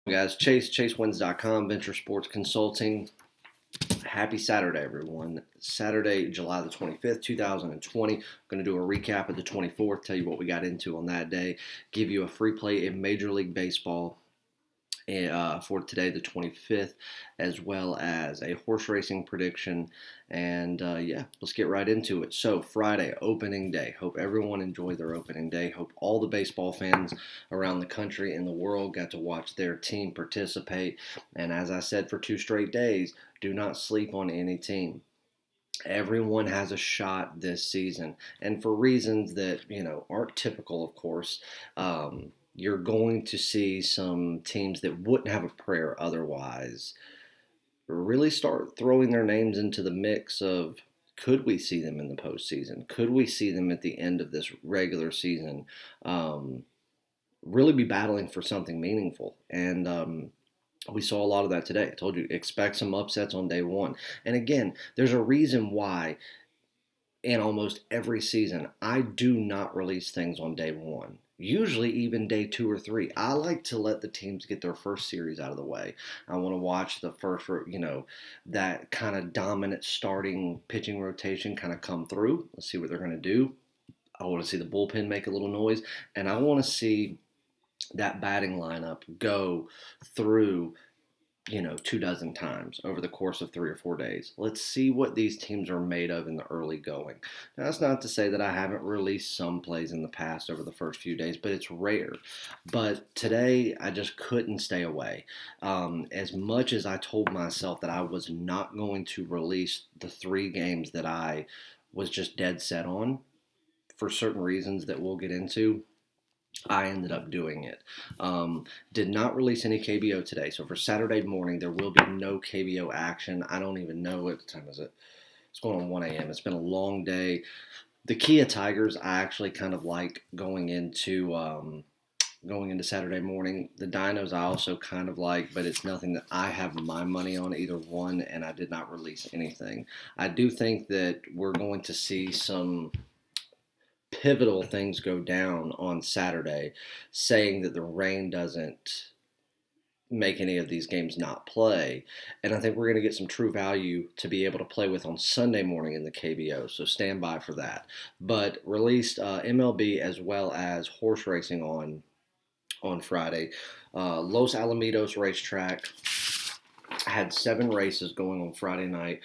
Guys, ChaseWins.com, Venture Sports Consulting. Happy Saturday, everyone. Saturday, July the 25th, 2020. I'm going to do a recap of the 24th, tell you what we got into on that day, give you a free play in Major League Baseball for today, the 25th, as well as a horse racing prediction. And yeah, let's get right into it. So, Friday, opening day. Hope everyone enjoyed their opening day. Hope all the baseball fans around the country and the world got to watch their team participate. And as I said for 2 straight days, do not sleep on any team. Everyone has a shot this season, and for reasons that aren't typical, of course. You're going to see some teams that wouldn't have a prayer otherwise really start throwing their names into the mix of, could we see them in the postseason? Could we see them at the end of this regular season really be battling for something meaningful? And we saw a lot of that today. I told you, expect some upsets on day one. And again, there's a reason why in almost every season I do not release things on day one. Usually even day 2 or 3. I like to let the teams get their first series out of the way. I want to watch the first, that kind of dominant starting pitching rotation kind of come through. Let's see what they're going to do. I want to see the bullpen make a little noise. And I want to see that batting lineup go through 2 dozen times over the course of 3 or 4 days. Let's see what these teams are made of in the early going. Now, that's not to say that I haven't released some plays in the past over the first few days, but it's rare. But today, I just couldn't stay away. As much as I told myself that I was not going to release the 3 games that I was just dead set on for certain reasons that we'll get into, I ended up doing it. Did not release any KBO today. So for Saturday morning, there will be no KBO action. I don't even know what time is it. It's going on 1 a.m. It's been a long day. The Kia Tigers, I actually kind of like going into Saturday morning. The Dinos, I also kind of like, but it's nothing that I have my money on either one, and I did not release anything. I do think that we're going to see some pivotal things go down on Saturday, saying that the rain doesn't make any of these games not play. And I think we're going to get some true value to be able to play with on Sunday morning in the KBO. So stand by for that. But released MLB as well as horse racing on Friday. Los Alamitos racetrack had 7 races going on Friday night.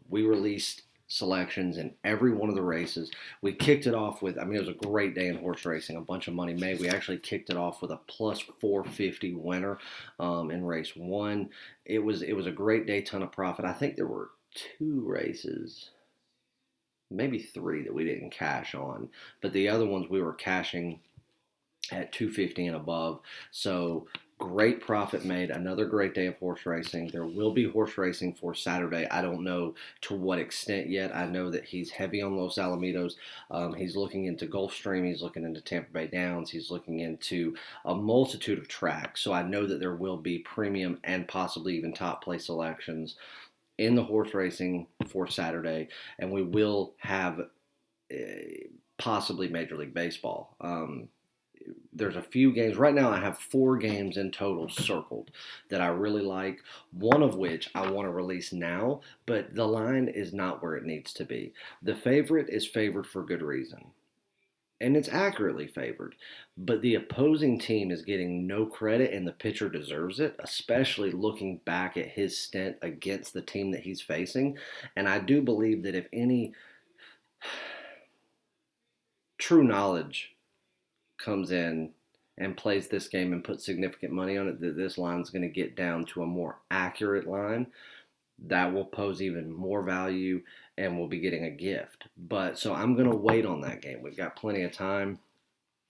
We released selections in every one of the races. We kicked it off with, it was a great day in horse racing, a bunch of money made. We actually kicked it off with a plus 450 winner in race 1. It was a great day, ton of profit. I think there were 2 races, maybe 3 that we didn't cash on, but the other ones we were cashing at 250 and above. So great profit made. Another great day of horse racing. There will be horse racing for Saturday. I don't know to what extent yet. I know that he's heavy on Los Alamitos. He's looking into Gulfstream. He's looking into Tampa Bay Downs. He's looking into a multitude of tracks. So I know that there will be premium and possibly even top place selections in the horse racing for Saturday. And we will have possibly Major League Baseball. There's a few games. Right now I have 4 games in total circled that I really like, one of which I want to release now, but the line is not where it needs to be. The favorite is favored for good reason, and it's accurately favored, but the opposing team is getting no credit, and the pitcher deserves it, especially looking back at his stint against the team that he's facing. And I do believe that if any true knowledge comes in and plays this game and puts significant money on it, that this line is going to get down to a more accurate line that will pose even more value, and we'll be getting a gift. But so I'm going to wait on that game. We've got plenty of time.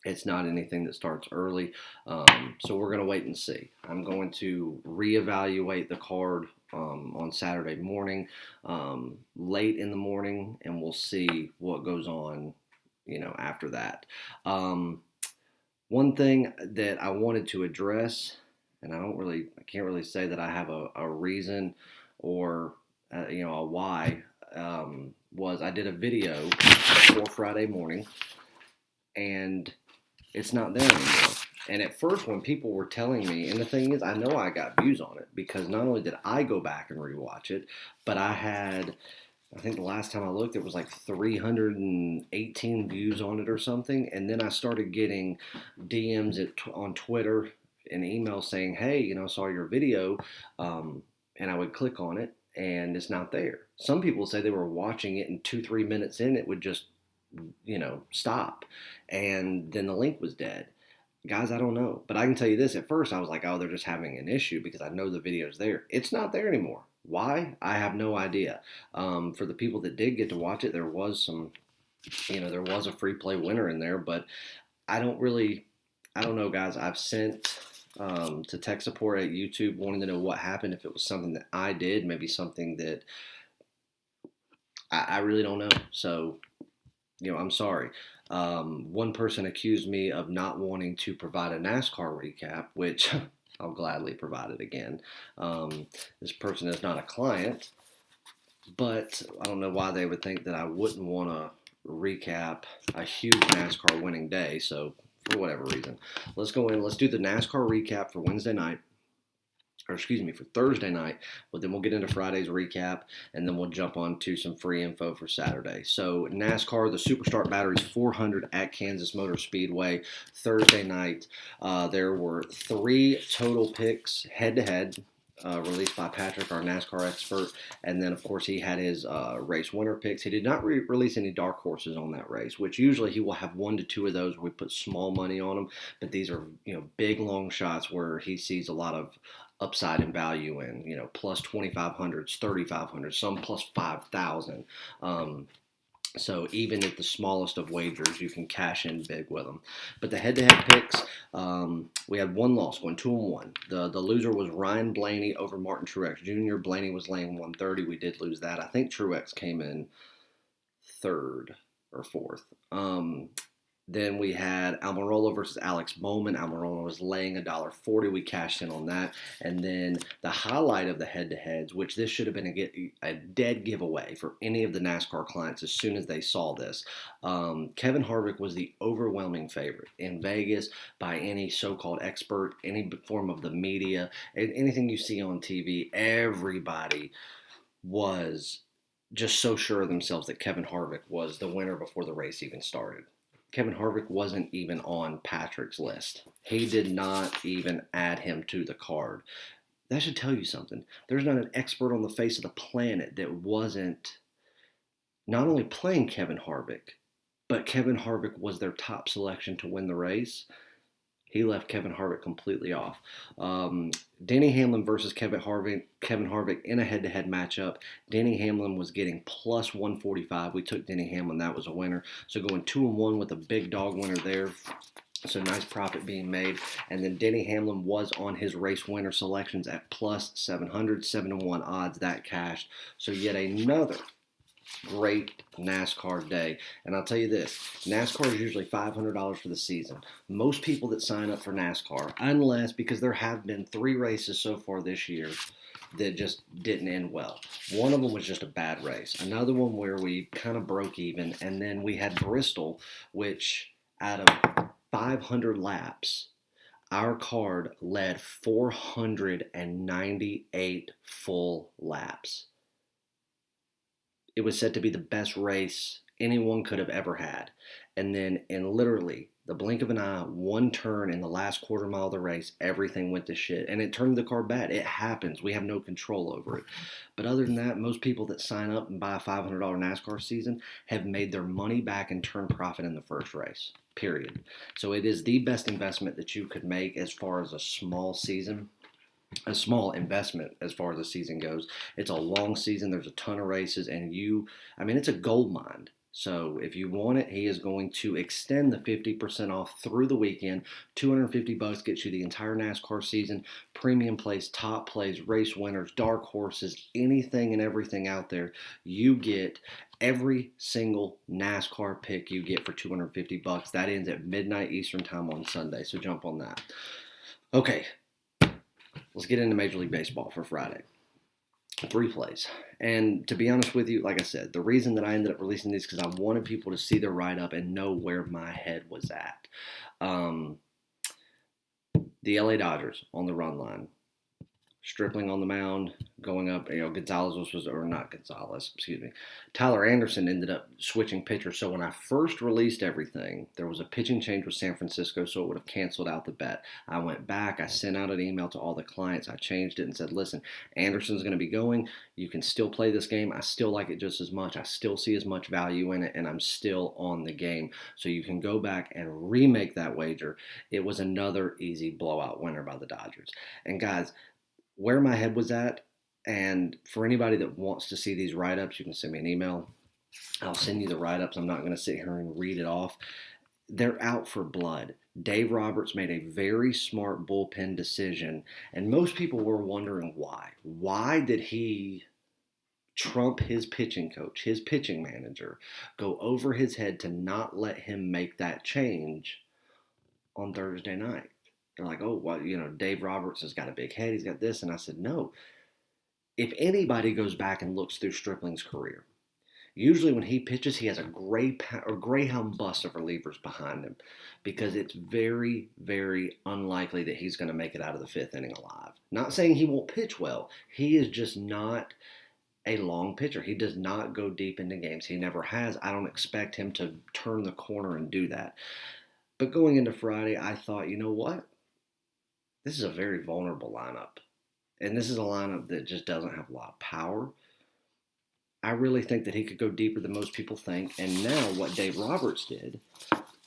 It's not anything that starts early. So we're going to wait and see. I'm going to reevaluate the card on Saturday morning, late in the morning, and we'll see what goes on, after that. One thing that I wanted to address, and I can't really say that I have a reason or, a why, was I did a video before Friday morning, and it's not there anymore. And at first, when people were telling me, and the thing is, I know I got views on it because not only did I go back and rewatch it, but I think the last time I looked, it was like 318 views on it or something. And then I started getting DMs on Twitter and emails saying, hey, saw your video. And I would click on it and it's not there. Some people say they were watching it and 2-3 minutes in, it would just, stop. And then the link was dead. Guys, I don't know. But I can tell you this. At first, I was like, oh, they're just having an issue because I know the video's there. It's not there anymore. Why? I have no idea. For the people that did get to watch it, there was there was a free play winner in there. But I don't know, guys. I've sent to tech support at YouTube wanting to know what happened, if it was something that I did, maybe something that I really don't know. So, I'm sorry. One person accused me of not wanting to provide a NASCAR recap, which I'll gladly provide it again. This person is not a client, but I don't know why they would think that I wouldn't want to recap a huge NASCAR winning day. So for whatever reason, let's go in. Let's do the NASCAR recap for Wednesday night. Or excuse me, for Thursday night, but then we'll get into Friday's recap, and then we'll jump on to some free info for Saturday. So NASCAR, the Superstart Batteries 400 at Kansas Motor Speedway Thursday night. There were 3 total picks head-to-head. Released by Patrick, our NASCAR expert, and then of course he had his race winner picks. He did not release any dark horses on that race, which usually he will have 1 to 2 of those where we put small money on them, but these are big long shots where he sees a lot of upside in value in plus 2,500s, 3,500, some plus 5,000. So even at the smallest of wagers, you can cash in big with them. But the head-to-head picks, we had 1 loss, going 2-1. The loser was Ryan Blaney over Martin Truex Jr. Blaney was laying 130. We did lose that. I think Truex came in 3rd or 4th. Then we had Almirola versus Alex Bowman. Almirola was laying $1.40. We cashed in on that. And then the highlight of the head-to-heads, which this should have been a dead giveaway for any of the NASCAR clients as soon as they saw this. Kevin Harvick was the overwhelming favorite in Vegas by any so-called expert, any form of the media, anything you see on TV. Everybody was just so sure of themselves that Kevin Harvick was the winner before the race even started. Kevin Harvick wasn't even on Patrick's list. He did not even add him to the card. That should tell you something. There's not an expert on the face of the planet that wasn't not only playing Kevin Harvick, but Kevin Harvick was their top selection to win the race. He left Kevin Harvick completely off. Denny Hamlin versus Kevin Harvick in a head-to-head matchup. Denny Hamlin was getting plus 145. We took Denny Hamlin. That was a winner. So going 2-1 with a big dog winner there. So nice profit being made. And then Denny Hamlin was on his race winner selections at plus 700, 7-1 odds. That cashed. So yet another great NASCAR day. And I'll tell you this, NASCAR is usually $500 for the season. Most people that sign up for NASCAR, unless, because there have been 3 races so far this year that just didn't end well. One of them was just a bad race. Another one where we kind of broke even. And then we had Bristol, which out of 500 laps, our card led 498 full laps. It was said to be the best race anyone could have ever had. And then in literally the blink of an eye, 1 turn in the last quarter mile of the race, everything went to shit. And it turned the car bad. It happens. We have no control over it. But other than that, most people that sign up and buy a $500 NASCAR season have made their money back and turned profit in the first race, period. So it is the best investment that you could make as far as a small season. A small investment as far as the season goes. It's a long season. There's a ton of races, and it's a gold mine. So if you want it, he is going to extend the 50% off through the weekend. $250 gets you the entire NASCAR season, premium plays, top plays, race winners, dark horses, anything and everything out there. You get every single NASCAR pick you get for $250. That ends at midnight Eastern time on Sunday, so jump on that. Okay. Let's get into Major League Baseball for Friday. 3 plays. And to be honest with you, like I said, the reason that I ended up releasing these is because I wanted people to see the write-up and know where my head was at. The LA Dodgers on the run line. Stripling on the mound, going up. Gonzalez or not Gonzalez, excuse me. Tyler Anderson ended up switching pitchers. So when I first released everything, there was a pitching change with San Francisco, so it would have canceled out the bet. I went back, I sent out an email to all the clients, I changed it and said, listen, Anderson's going to be going. You can still play this game. I still like it just as much. I still see as much value in it, and I'm still on the game. So you can go back and remake that wager. It was another easy blowout winner by the Dodgers. And guys, where my head was at, and for anybody that wants to see these write-ups, you can send me an email. I'll send you the write-ups. I'm not going to sit here and read it off. They're out for blood. Dave Roberts made a very smart bullpen decision, and most people were wondering why. Why did he trump his pitching coach, his pitching manager, go over his head to not let him make that change on Thursday night? They're like, oh, well, Dave Roberts has got a big head. He's got this. And I said, no. If anybody goes back and looks through Stripling's career, usually when he pitches, he has a greyhound bust of relievers behind him because it's very, very unlikely that he's going to make it out of the fifth inning alive. Not saying he won't pitch well. He is just not a long pitcher. He does not go deep into games. He never has. I don't expect him to turn the corner and do that. But going into Friday, I thought, you know what? This is a very vulnerable lineup. And this is a lineup that just doesn't have a lot of power. I really think that he could go deeper than most people think. And now what Dave Roberts did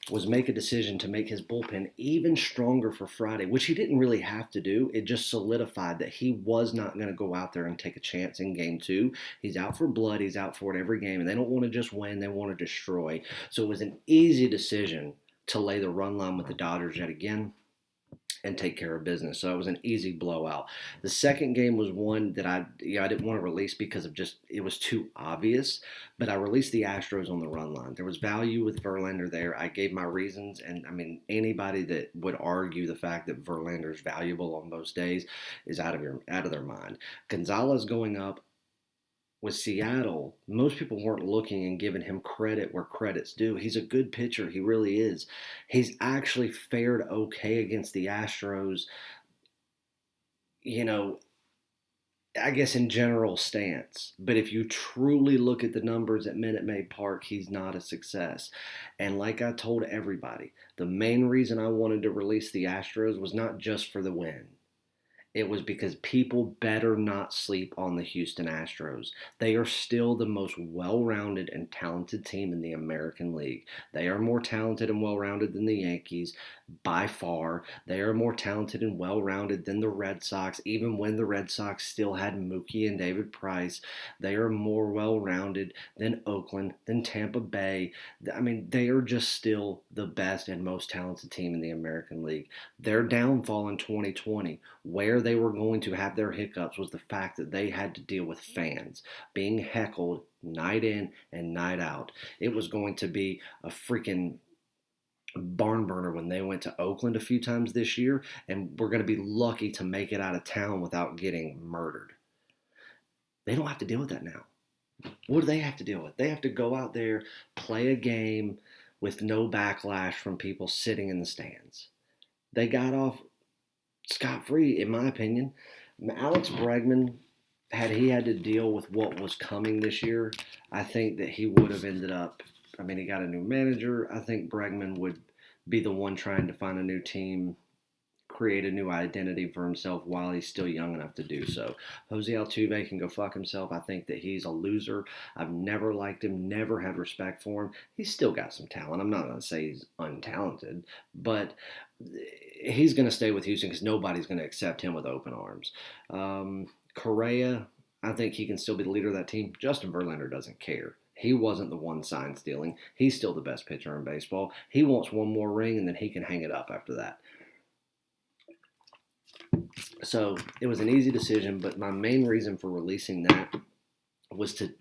was make a decision to make his bullpen even stronger for Friday, which he didn't really have to do. It just solidified that he was not going to go out there and take a chance in game two. He's out for blood. He's out for it every game. And they don't want to just win. They want to destroy. So it was an easy decision to lay the run line with the Dodgers yet again and take care of business. So it was an easy blowout. The second game was one that I didn't want to release because of it was too obvious, but I released the Astros on the run line. There was value with Verlander there. I gave my reasons, and I mean, anybody that would argue the fact that Verlander is valuable on most days is out of their mind. Gonzalez going up with Seattle, most people weren't looking and giving him credit where credit's due. He's a good pitcher. He really is. He's actually fared okay against the Astros, I guess in general stance. But if you truly look at the numbers at Minute Maid Park, he's not a success. And like I told everybody, the main reason I wanted to release the Astros was not just for the win. It was because people better not sleep on the Houston Astros. They are still the most well-rounded and talented team in the American League. They are more talented and well-rounded than the Yankees by far. They are more talented and well-rounded than the Red Sox, even when the Red Sox still had Mookie and David Price. They are more well-rounded than Oakland, than Tampa Bay. I mean, they are just still the best and most talented team in the American League. Their downfall in 2020, where they were going to have their hiccups, was the fact that they had to deal with fans being heckled night in and night out. It was going to be a freaking barn burner when they went to Oakland a few times this year, and we're going to be lucky to make it out of town without getting murdered. They don't have to deal with that now. What do they have to deal with? They have to go out there, play a game with no backlash from people sitting in the stands. They got off scot-free, in my opinion. Alex Bregman, had he had to deal with what was coming this year, I think that he would have ended up, he got a new manager. I think Bregman would be the one trying to find a new team, create a new identity for himself while he's still young enough to do so. Jose Altuve can go fuck himself. I think that he's a loser. I've never liked him, never had respect for him. He's still got some talent. I'm not going to say he's untalented, but he's going to stay with Houston because nobody's going to accept him with open arms. Correa, I think he can still be the leader of that team. Justin Verlander doesn't care. He wasn't the one sign stealing. He's still the best pitcher in baseball. He wants one more ring, and then he can hang it up after that. So it was an easy decision, but my main reason for releasing that was to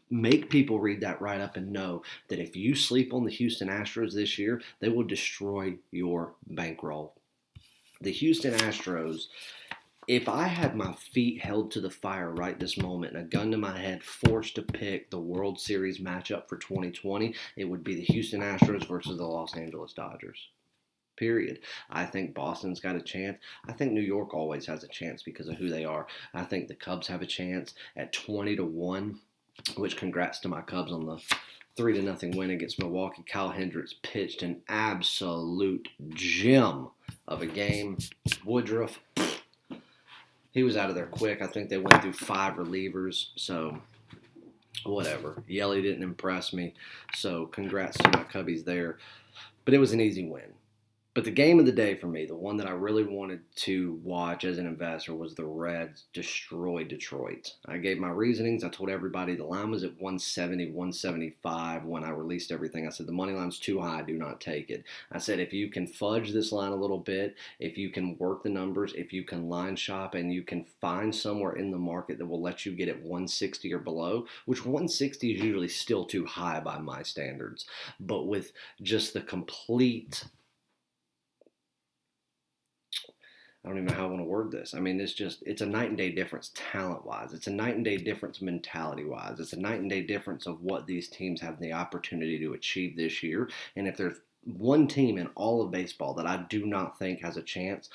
make people read that write-up and know that if you sleep on the Houston Astros this year, they will destroy your bankroll. The Houston Astros, if I had my feet held to the fire right this moment and a gun to my head, forced to pick the World Series matchup for 2020, it would be the Houston Astros versus the Los Angeles Dodgers. period. I think Boston's got a chance. I think New York always has a chance because of who they are. I think the Cubs have a chance at 20-1, which congrats to my Cubs on the 3-0 win against Milwaukee. Kyle Hendricks pitched an absolute gem of a game. Woodruff, he was out of there quick. I think they went through 5 relievers, so whatever. Yelly didn't impress me, so congrats to my Cubbies there. But it was an easy win. But the game of the day for me, the one that I really wanted to watch as an investor, was the Reds destroy Detroit. I gave my reasonings. I told everybody the line was at 170, 175 when I released everything. I said the money line's too high. Do not take it. I said if you can fudge this line a little bit, if you can work the numbers, if you can line shop, and you can find somewhere in the market that will let you get at 160 or below, which 160 is usually still too high by my standards, but with just the complete, I don't even know how I want to word this. I mean, it's a night and day difference talent-wise. It's a night and day difference mentality-wise. It's a night and day difference of what these teams have the opportunity to achieve this year. And if there's one team in all of baseball that I do not think has a chance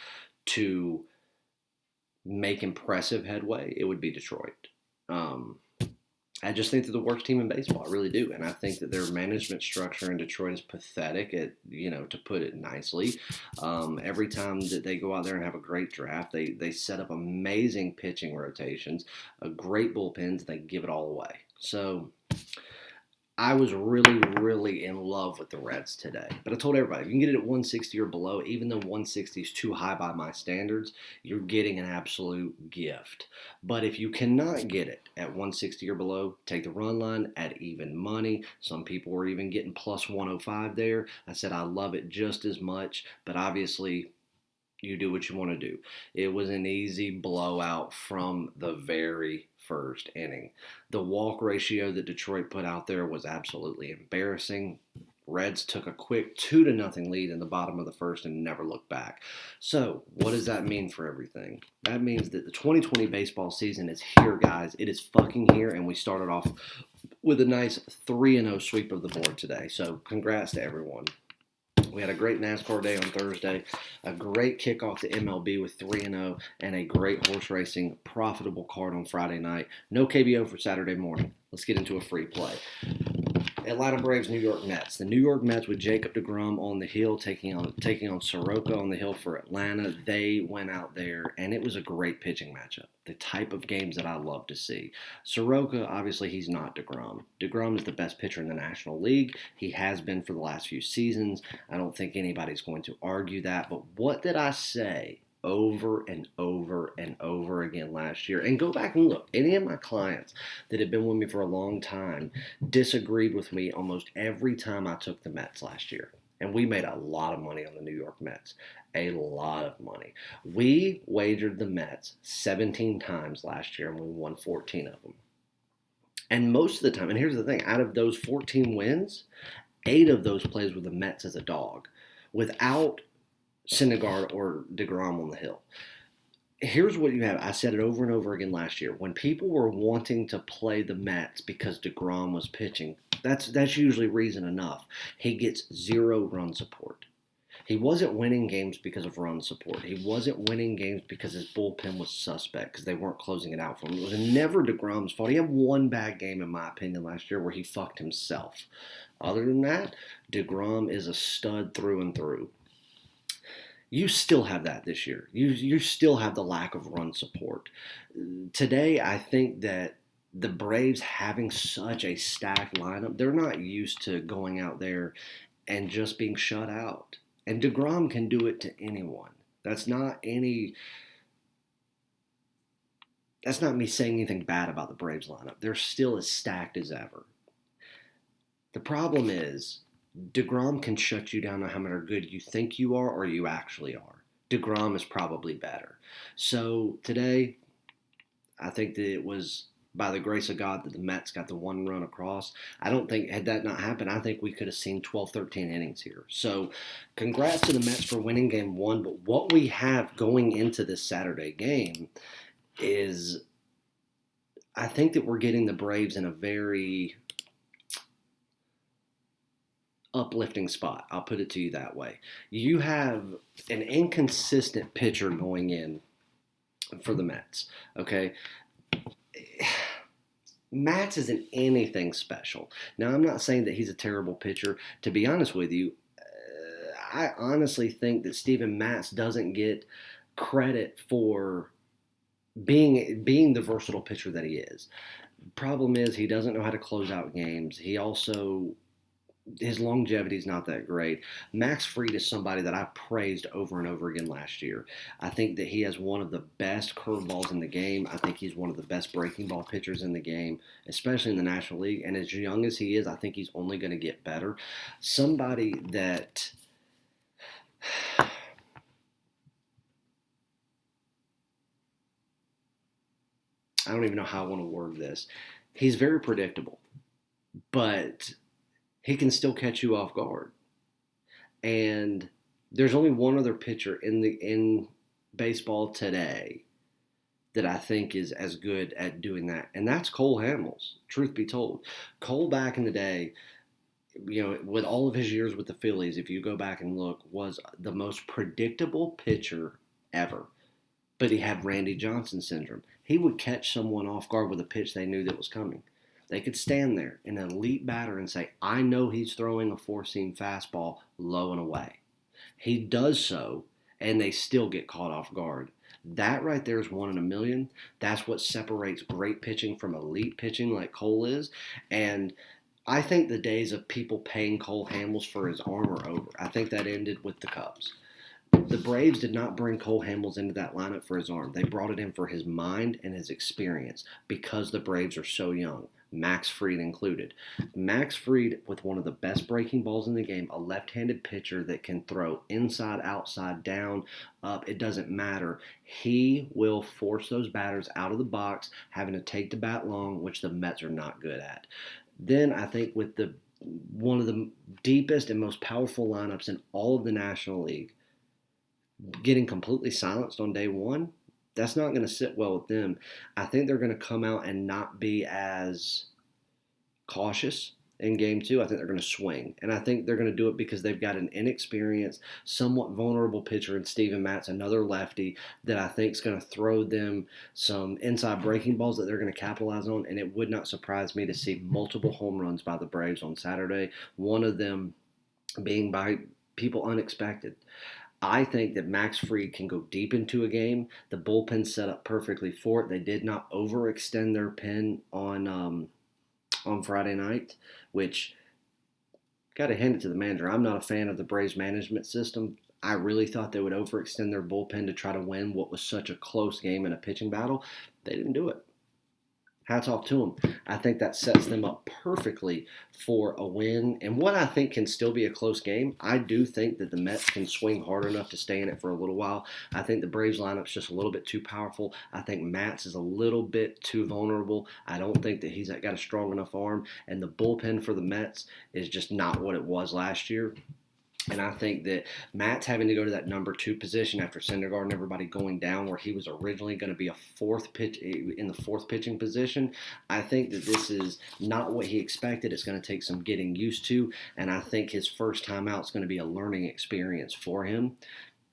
to make impressive headway, it would be Detroit. I just think they're the worst team in baseball. I really do. And I think that their management structure in Detroit is pathetic, to put it nicely. Every time that they go out there and have a great draft, they set up amazing pitching rotations, a great bullpens, they give it all away. So I was really, really in love with the Reds today. But I told everybody, if you can get it at 160 or below, even though 160 is too high by my standards, you're getting an absolute gift. But if you cannot get it at 160 or below, take the run line at even money. Some people were even getting plus 105 there. I said I love it just as much, but obviously you do what you want to do. It was an easy blowout from the very first inning. The walk ratio that Detroit put out there was absolutely embarrassing. Reds took a quick 2-0 lead in the bottom of the first and never looked back. So, what does that mean for everything? That means that the 2020 baseball season is here, guys. It is fucking here, and we started off with a nice 3-0 sweep of the board today. So, congrats to everyone. We had a great NASCAR day on Thursday, a great kickoff to MLB with 3-0, and a great horse racing profitable card on Friday night. No KBO for Saturday morning. Let's get into a free play. Atlanta Braves, New York Mets. The New York Mets with Jacob deGrom on the hill, taking on Soroka on the hill for Atlanta. They went out there, and it was a great pitching matchup. The type of games that I love to see. Soroka, obviously, he's not deGrom. deGrom is the best pitcher in the National League. He has been for the last few seasons. I don't think anybody's going to argue that. But what did I say over and over and over again last year? And go back and look. Any of my clients that have been with me for a long time disagreed with me almost every time I took the Mets last year. And we made a lot of money on the New York Mets. A lot of money. We wagered the Mets 17 times last year, and we won 14 of them. And most of the time, and here's the thing, out of those 14 wins, 8 of those plays were the Mets as a dog, without Syndergaard or deGrom on the hill. Here's what you have. I said it over and over again last year. When people were wanting to play the Mets because deGrom was pitching, that's usually reason enough. He gets 0 run support. He wasn't winning games because of run support. He wasn't winning games because his bullpen was suspect, because they weren't closing it out for him. It was never deGrom's fault. He had one bad game, in my opinion, last year where he fucked himself. Other than that, deGrom is a stud through and through. You still have that this year. You still have the lack of run support. Today, I think that the Braves having such a stacked lineup, they're not used to going out there and just being shut out. And deGrom can do it to anyone. That's not me saying anything bad about the Braves lineup. They're still as stacked as ever. The problem is, deGrom can shut you down no matter how good you think you are or you actually are. deGrom is probably better. So today, I think that it was by the grace of God that the Mets got the one run across. I don't think, had that not happened, I think we could have seen 12, 13 innings here. So congrats to the Mets for winning game 1. But what we have going into this Saturday game is, I think that we're getting the Braves in a very uplifting spot. I'll put it to you that way. You have an inconsistent pitcher going in for the Mets. Okay. Matz isn't anything special. Now, I'm not saying that he's a terrible pitcher. To be honest with you, I honestly think that Steven Matz doesn't get credit for being the versatile pitcher that he is. Problem is, he doesn't know how to close out games. He also his longevity is not that great. Max Fried is somebody that I praised over and over again last year. I think that he has one of the best curveballs in the game. I think he's one of the best breaking ball pitchers in the game, especially in the National League. And as young as he is, I think he's only going to get better. Somebody that I don't even know how I want to word this. He's very predictable, but he can still catch you off guard. And there's only one other pitcher in baseball today that I think is as good at doing that, and that's Cole Hamels. Truth be told, Cole back in the day, with all of his years with the Phillies, if you go back and look, was the most predictable pitcher ever. But he had Randy Johnson syndrome. He would catch someone off guard with a pitch they knew that was coming. They could stand there, an elite batter, and say, I know he's throwing a four-seam fastball low and away. He does so, and they still get caught off guard. That right there is 1 in a million. That's what separates great pitching from elite pitching like Cole is. And I think the days of people paying Cole Hamels for his arm are over. I think that ended with the Cubs. The Braves did not bring Cole Hamels into that lineup for his arm. They brought it in for his mind and his experience because the Braves are so young. Max Fried included. Max Fried, with one of the best breaking balls in the game, a left-handed pitcher that can throw inside, outside, down, up, it doesn't matter. He will force those batters out of the box, having to take the bat long, which the Mets are not good at. Then I think with one of the deepest and most powerful lineups in all of the National League, getting completely silenced on day one, that's not going to sit well with them. I think they're going to come out and not be as cautious in game two. I think they're going to swing. And I think they're going to do it because they've got an inexperienced, somewhat vulnerable pitcher in Steven Matz, another lefty, that I think is going to throw them some inside breaking balls that they're going to capitalize on. And it would not surprise me to see multiple home runs by the Braves on Saturday, one of them being by people unexpected. I think that Max Fried can go deep into a game. The bullpen's set up perfectly for it. They did not overextend their pen on Friday night, which got to hand it to the manager. I'm not a fan of the Braves management system. I really thought they would overextend their bullpen to try to win what was such a close game in a pitching battle. They didn't do it. Hats off to them. I think that sets them up perfectly for a win. And what I think can still be a close game, I do think that the Mets can swing hard enough to stay in it for a little while. I think the Braves lineup's just a little bit too powerful. I think Matz is a little bit too vulnerable. I don't think that he's got a strong enough arm. And the bullpen for the Mets is just not what it was last year. And I think that Matt's having to go to that number 2 position after Syndergaard and everybody going down, where he was originally going to be in the fourth pitching position. I think that this is not what he expected. It's going to take some getting used to, and I think his first time out is going to be a learning experience for him.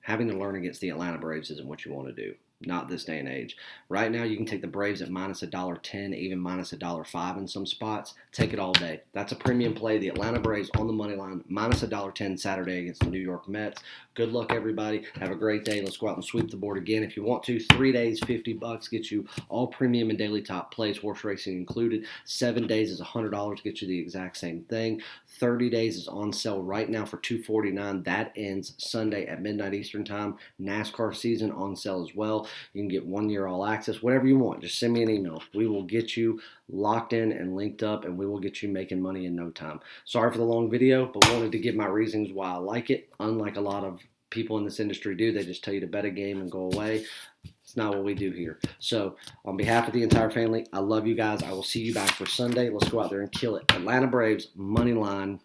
Having to learn against the Atlanta Braves isn't what you want to do. Not this day and age. Right now, you can take the Braves at minus $1.10, even minus $1.05 in some spots. Take it all day. That's a premium play. The Atlanta Braves on the money line, minus $1.10 Saturday against the New York Mets. Good luck, everybody. Have a great day. Let's go out and sweep the board again. If you want to, 3 days, $50, get you all premium and daily top plays, horse racing included. 7 days is $100, get you the exact same thing. 30 days is on sale right now for $249. That ends Sunday at midnight Eastern time. NASCAR season on sale as well. You can get 1 year all access, whatever you want. Just send me an email. We will get you locked in and linked up, and we will get you making money in no time. Sorry for the long video, but wanted to give my reasons why I like it. Unlike a lot of people in this industry do, they just tell you to bet a game and go away. It's not what we do here. So on behalf of the entire family, I love you guys. I will see you back for Sunday. Let's go out there and kill it. Atlanta Braves, money line.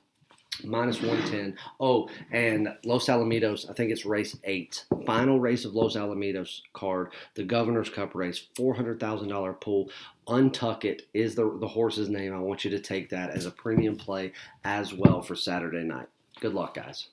minus 110. Oh, and Los Alamitos, I think it's race 8. Final race of Los Alamitos card, the Governor's Cup race, $400,000 pool. Untuck It is the horse's name. I want you to take that as a premium play as well for Saturday night. Good luck, guys.